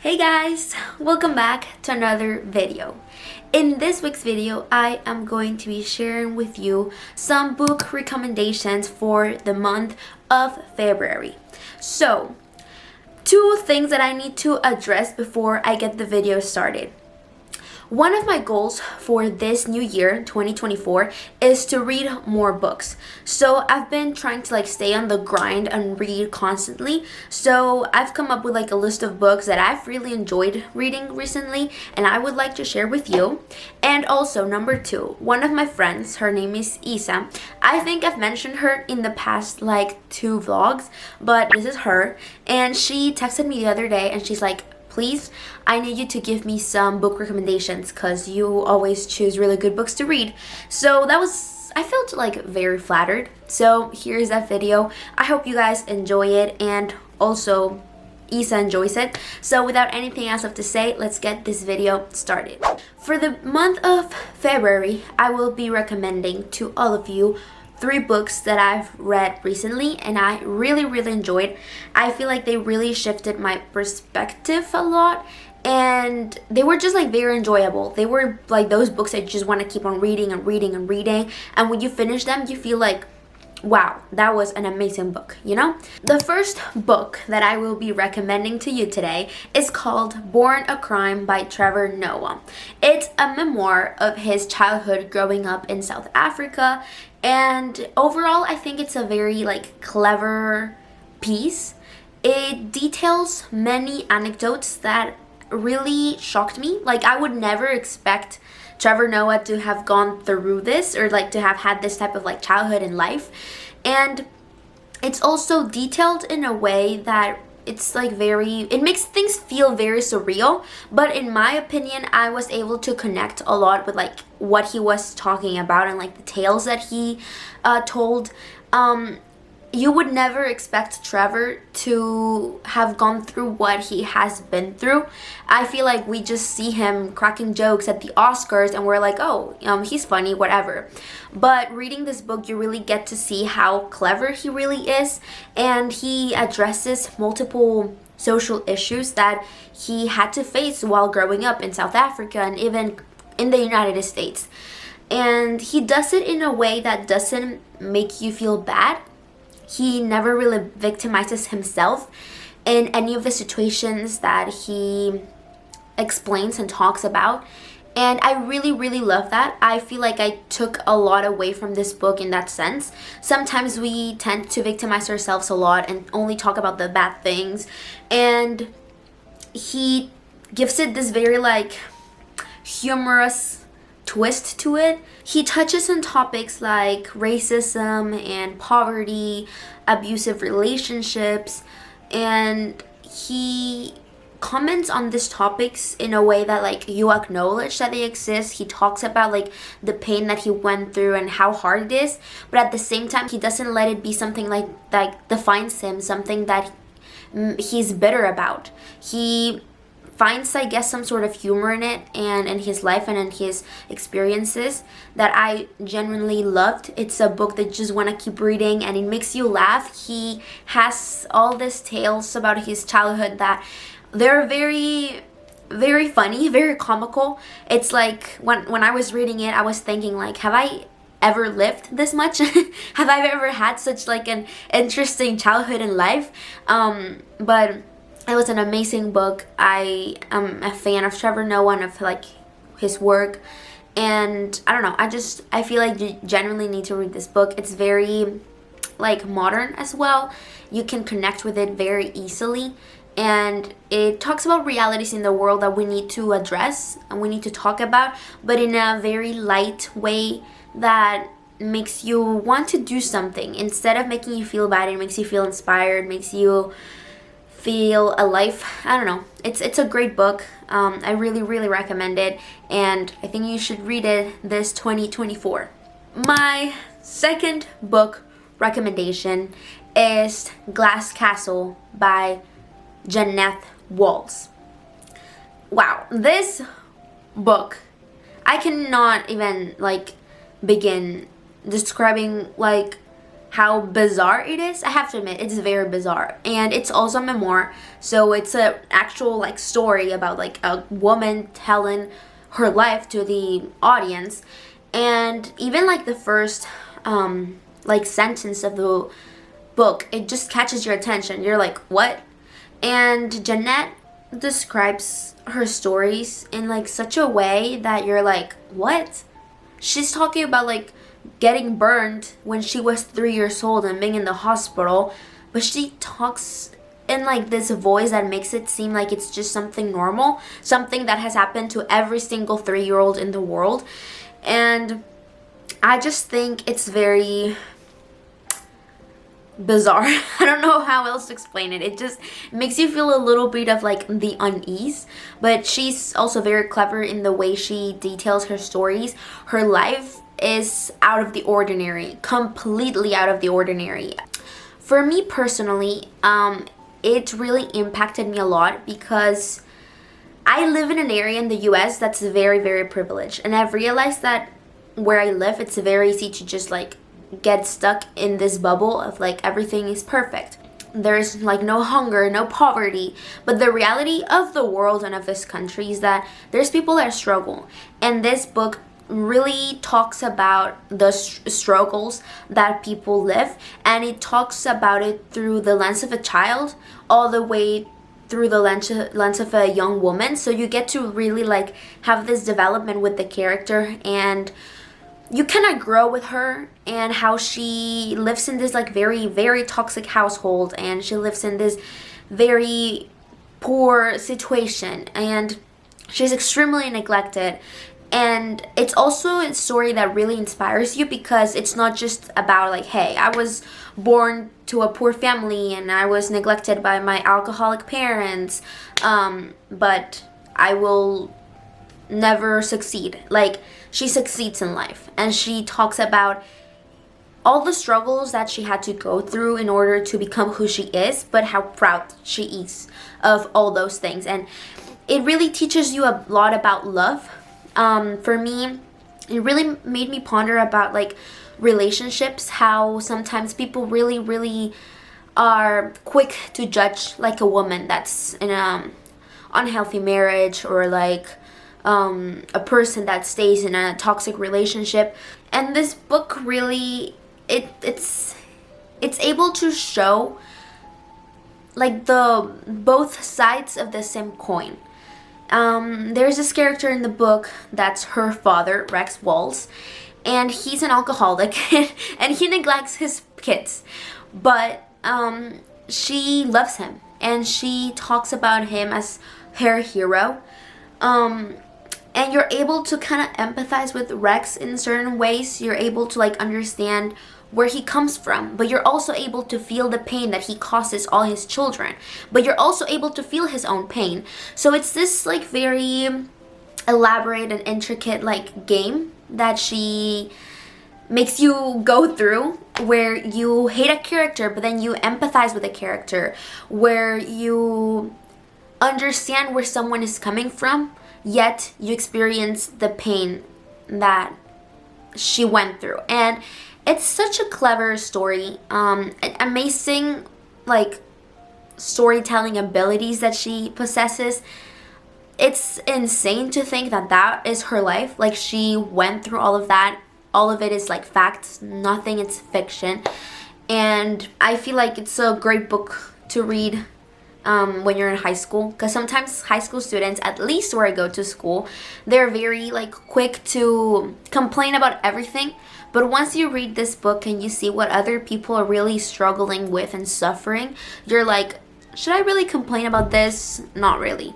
Hey guys, welcome back to another video. In this week's video, I am going to be sharing with you some book recommendations for the month of February. So, two things that I need to address before I get the video started. One of my goals for this new year, 2024, is to read more books. So I've been trying to stay on the grind and read constantly. So I've come up with a list of books that I've really enjoyed reading recently and I would like to share with you. And also number two, one of my friends, her name is Isa. I think I've mentioned her in the past two vlogs, but this is her. And she texted me the other day and she's like, please, I need you to give me some book recommendations because you always choose really good books to read. So I felt very flattered. So here's that video. I hope you guys enjoy it and also Isa enjoys it. So without anything else left to say, let's get this video started. For the month of February, I will be recommending to all of you 3 books that I've read recently and I really enjoyed. I feel like they really shifted my perspective a lot and they were just very enjoyable. They were those books that you just want to keep on reading and reading and reading, and when you finish them you feel like, wow, that was an amazing book, you know? The first book that I will be recommending to you today is called Born a Crime by Trevor Noah. It's a memoir of his childhood growing up in South Africa, and overall I think it's a very clever piece. It details many anecdotes that really shocked me. I would never expect Trevor Noah to have gone through this or to have had this type of childhood in life. And it's also detailed in a way that it's it makes things feel very surreal, but in my opinion I was able to connect a lot with what he was talking about and the tales that he told. You would never expect Trevor to have gone through what he has been through. I feel like we just see him cracking jokes at the Oscars and we're like, oh, he's funny, whatever. But reading this book, you really get to see how clever he really is, and he addresses multiple social issues that he had to face while growing up in South Africa and even in the United States. And he does it in a way that doesn't make you feel bad. He never really victimizes himself in any of the situations that he explains and talks about. And I really love that. I feel like I took a lot away from this book in that sense. Sometimes we tend to victimize ourselves a lot and only talk about the bad things. And he gives it this very humorous twist to it. He touches on topics like racism and poverty, abusive relationships, and he comments on these topics in a way that you acknowledge that they exist. He talks about the pain that he went through and how hard it is, but at the same time he doesn't let it be something that defines him, something that he's bitter about. He finds, I guess, some sort of humor in it and in his life and in his experiences that I genuinely loved. It's a book that you just want to keep reading and it makes you laugh. He has all these tales about his childhood that they're very funny, very comical. It's when I was reading it, I was thinking have I ever lived this much? Have I ever had such an interesting childhood in life? But it was an amazing book. I am a fan of Trevor Noah and of his work, and I don't know, I feel like you genuinely need to read this book. It's very modern as well. You can connect with it very easily, and it talks about realities in the world that we need to address and we need to talk about, but in a very light way that makes you want to do something. Instead of making you feel bad, it makes you feel inspired, makes you feel alive. I don't know. It's a great book. I really recommend it, and I think you should read it this 2024. My second book recommendation is Glass Castle by Jeanette Walls. Wow, this book, I cannot even begin describing how bizarre it is. I have to admit, it's very bizarre. And it's also a memoir, so it's an actual like story about like a woman telling her life to the audience. And even like the first like sentence of the book, it just catches your attention. You're like, what? And Jeanette describes her stories in like such a way that you're like, what? She's talking about like getting burned when she was 3 years old and being in the hospital, but she talks in like this voice that makes it seem like it's just something normal, something that has happened to every single 3-year-old in the world. And I just think it's very bizarre. I don't know how else to explain it. It just makes you feel a little bit of like the unease, but she's also very clever in the way she details her stories. Her life is out of the ordinary, completely out of the ordinary. For me personally, it really impacted me a lot because I live in an area in the US that's very, very privileged, and I've realized that where I live, it's very easy to just like get stuck in this bubble of like everything is perfect. There's like no hunger, no poverty, but the reality of the world and of this country is that there's people that struggle, and this book really talks about the struggles that people live, and it talks about it through the lens of a child all the way through the lens of a young woman. So you get to really like have this development with the character, and you kind of grow with her and how she lives in this like very, very toxic household, and she lives in this very poor situation, and she's extremely neglected. And it's also a story that really inspires you because it's not just about like, hey, I was born to a poor family and I was neglected by my alcoholic parents, but I will never succeed. Like, she succeeds in life, and she talks about all the struggles that she had to go through in order to become who she is, but how proud she is of all those things. And it really teaches you a lot about love. For me, it really made me ponder about like relationships, how sometimes people really, really are quick to judge like a woman that's in a unhealthy marriage, or like a person that stays in a toxic relationship. And this book really, it's able to show like the both sides of the same coin. There's this character in the book that's her father, Rex Walls, and he's an alcoholic and he neglects his kids, but she loves him and she talks about him as her hero. And you're able to kind of empathize with Rex in certain ways. You're able to like understand where he comes from, but you're also able to feel the pain that he causes all his children, but you're also able to feel his own pain. So it's this like very elaborate and intricate like game that she makes you go through, where you hate a character but then you empathize with a character, where you understand where someone is coming from, yet you experience the pain that she went through. And it's such a clever story, amazing like storytelling abilities that she possesses. It's insane to think that that is her life. Like, she went through all of that. All of it is like facts, nothing is fiction. And I feel like it's a great book to read when you're in high school, because sometimes high school students, at least where I go to school, they're very like quick to complain about everything. But once you read this book and you see what other people are really struggling with and suffering, you're like, should I really complain about this? Not really.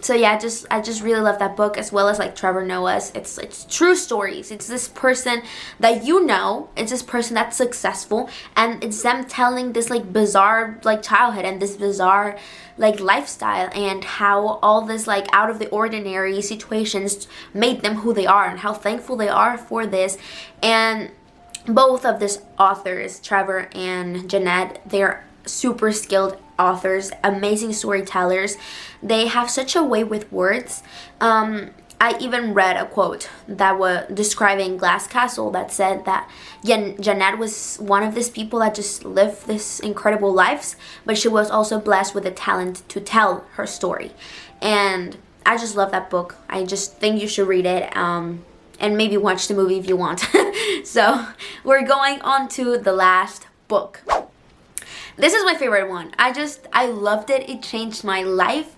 So yeah, I just really love that book, as well as like Trevor Noah's. It's true stories. It's this person that you know, it's this person that's successful, and it's them telling this like bizarre like childhood and this bizarre like lifestyle, and how all this like out of the ordinary situations made them who they are, and how thankful they are for this. And both of these authors, Trevor and Jeanette, they're super skilled authors, amazing storytellers. They have such a way with words. I even read a quote that was describing Glass Castle that said that Jeanette was one of these people that just lived this incredible lives, but she was also blessed with the talent to tell her story. And I just love that book. I just think you should read it, and maybe watch the movie if you want. So we're going on to the last book. This is my favorite one. I loved it. It changed my life.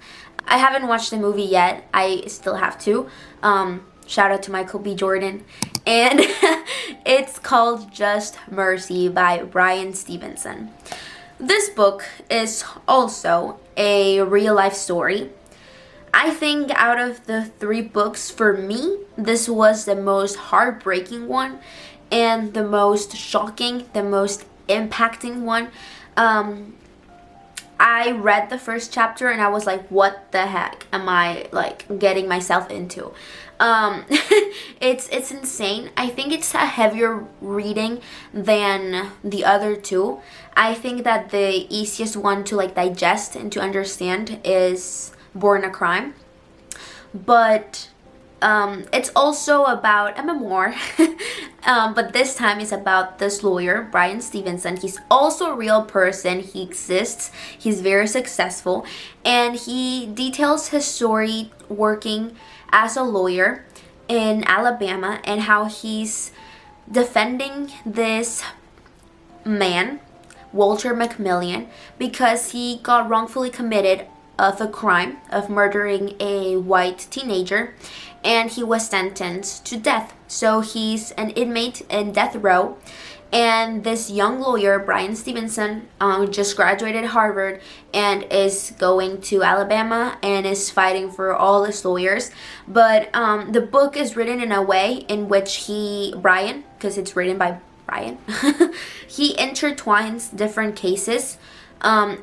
I haven't watched the movie yet. I still have to. Shout out to Michael B. Jordan. And it's called Just Mercy by Bryan Stevenson. This book is also a real life story. I think out of the 3 books, for me, this was the most heartbreaking one and the most shocking, the most impacting one. I read the first chapter and I was like, what the heck am I like getting myself into? It's insane. I think it's a heavier reading than the other 2. I think that the easiest one to like digest and to understand is Born a Crime. But it's also about a memoir, but this time it's about this lawyer, Bryan Stevenson. He's also a real person. He exists. He's very successful, and he details his story working as a lawyer in Alabama and how he's defending this man, Walter McMillian, because he got wrongfully committed of a crime of murdering a white teenager, and he was sentenced to death. So he's an inmate in death row, and this young lawyer, Bryan Stevenson, just graduated Harvard and is going to Alabama and is fighting for all his lawyers. But the book is written in a way in which Bryan, because it's written by Bryan, he intertwines different cases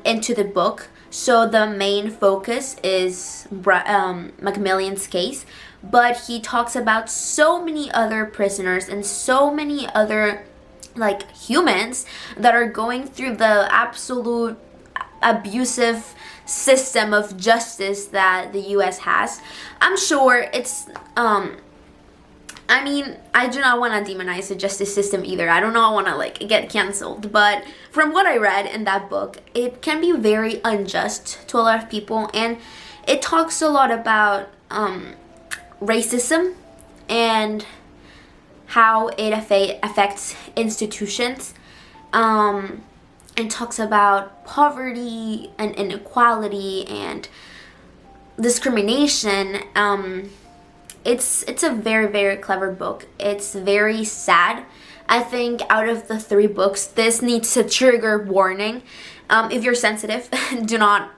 into the book. So the main focus is McMillian's case, but he talks about so many other prisoners and so many other like humans that are going through the absolute abusive system of justice that the US has. I'm sure it's I mean, I do not want to demonize the justice system either. I don't know, I want to like get canceled, but from what I read in that book, it can be very unjust to a lot of people, and it talks a lot about racism and how it affects institutions. It talks about poverty and inequality and discrimination. It's a very, very clever book. It's very sad. I think out of the 3 books, this needs a trigger warning. If you're sensitive, do not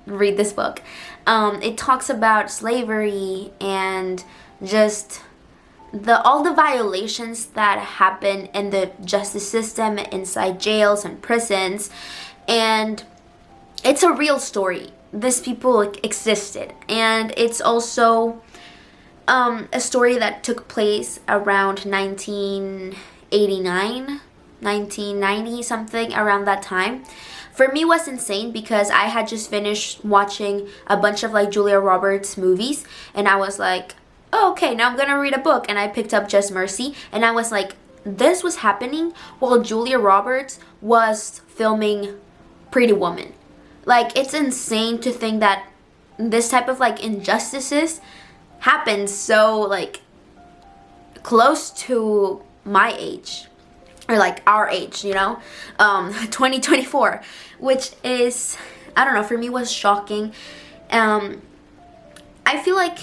read this book. It talks about slavery and just all the violations that happen in the justice system, inside jails and prisons. And it's a real story. These people existed. And it's also a story that took place around 1989, 1990, something around that time. For me, it was insane because I had just finished watching a bunch of like Julia Roberts movies, and I was like, oh, okay, now I'm gonna read a book. And I picked up Just Mercy, and I was like, this was happening while Julia Roberts was filming Pretty Woman. Like, it's insane to think that this type of like injustices happens so like close to my age, or like our age, 2024, which is, I don't know, for me was shocking. I feel like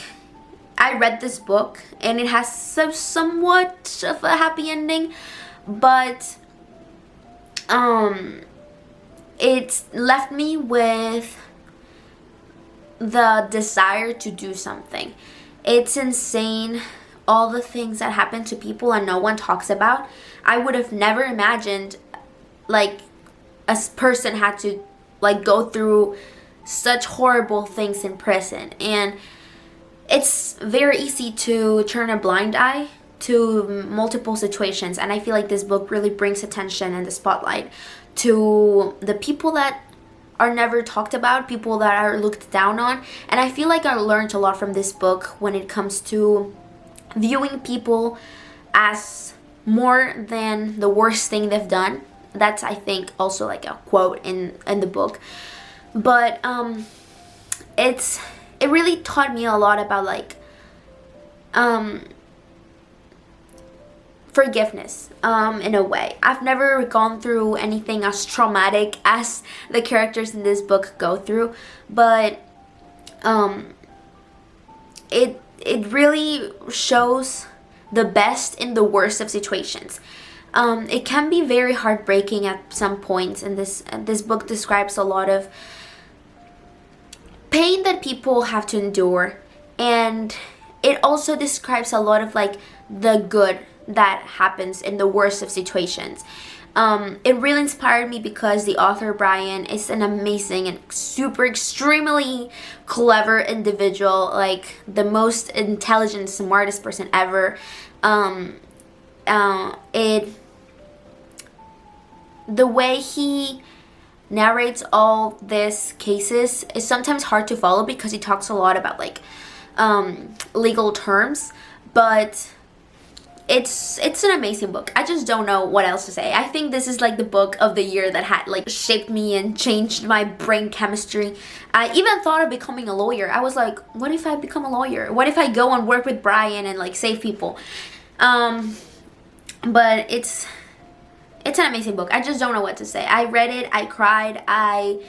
I read this book and it has somewhat of a happy ending, but it left me with the desire to do something. It's insane, all the things that happen to people and no one talks about. I would have never imagined like a person had to like go through such horrible things in prison. And it's very easy to turn a blind eye to multiple situations, and I feel like this book really brings attention and the spotlight to the people that are never talked about, people that are looked down on. And I feel like I learned a lot from this book when it comes to viewing people as more than the worst thing they've done. That's, I think, also like a quote in the book. But it really taught me a lot about like forgiveness in a way. I've never gone through anything as traumatic as the characters in this book go through, but it really shows the best in the worst of situations. It can be very heartbreaking at some points, and this book describes a lot of pain that people have to endure, and it also describes a lot of like the good that happens in the worst of situations. It really inspired me because the author Brian is an amazing and super extremely clever individual, like the most intelligent, smartest person ever. The way he narrates all these cases is sometimes hard to follow because he talks a lot about like legal terms, but it's an amazing book. I just don't know what else to say. I think this is like the book of the year that had like shaped me and changed my brain chemistry. I even thought of becoming a lawyer. I was like, what if I become a lawyer? What if I go and work with Brian and like save people? But it's an amazing book. I just don't know what to say. I read it, I cried, I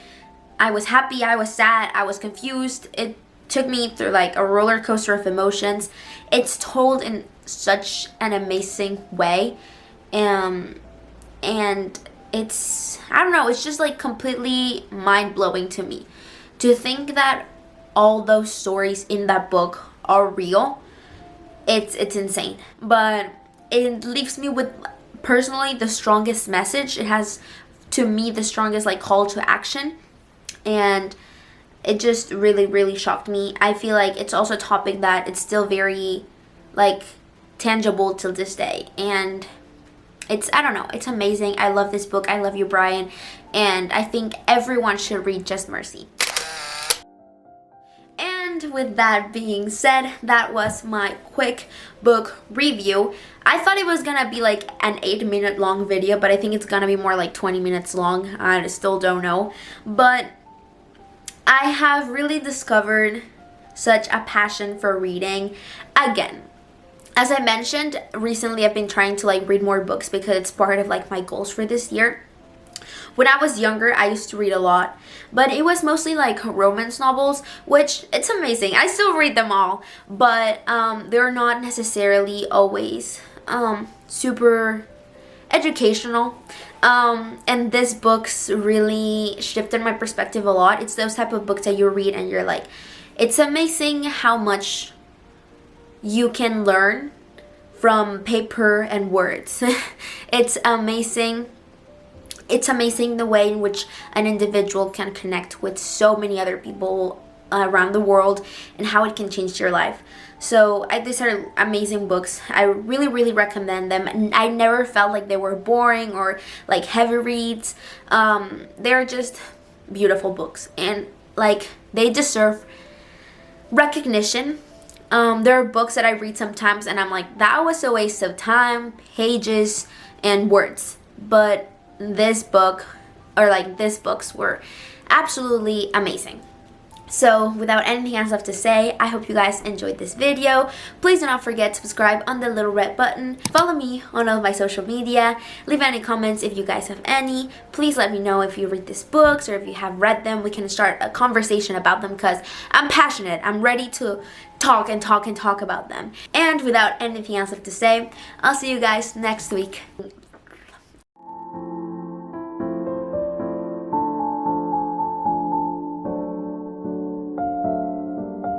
was happy, I was sad, I was confused. It took me through like a roller coaster of emotions. It's told in such an amazing way, and it's, I don't know, it's just like completely mind-blowing to me to think that all those stories in that book are real. It's insane, but it leaves me with personally the strongest message. It has, to me, the strongest like call to action, and it just really shocked me. I feel like it's also a topic that it's still very like tangible till this day, and it's, I don't know, it's amazing. I love this book. I love you, Brian, and I think everyone should read Just Mercy. And with that being said, that was my quick book review. I thought it was gonna be like an 8-minute long video, but I think it's gonna be more like 20 minutes long. I still don't know, but I have really discovered such a passion for reading again. As I mentioned, recently I've been trying to like read more books because it's part of like my goals for this year. When I was younger, I used to read a lot, but it was mostly like romance novels, which it's amazing. I still read them all, but they're not necessarily always super educational. And these books really shifted my perspective a lot. It's those type of books that you read and you're like, it's amazing how much you can learn from paper and words. It's amazing. It's amazing the way in which an individual can connect with so many other people around the world and how it can change your life. So these are amazing books. I really recommend them. I never felt like they were boring or like heavy reads. They're just beautiful books, and like they deserve recognition. There are books that I read sometimes and I'm like, that was a waste of time, pages, and words. But this book, or like these books, were absolutely amazing. So without anything else left to say, I hope you guys enjoyed this video. Please do not forget to subscribe on the little red button. Follow me on all of my social media. Leave any comments if you guys have any. Please let me know if you read these books or if you have read them. We can start a conversation about them because I'm passionate. I'm ready to talk about them. And without anything else left to say, I'll see you guys next week.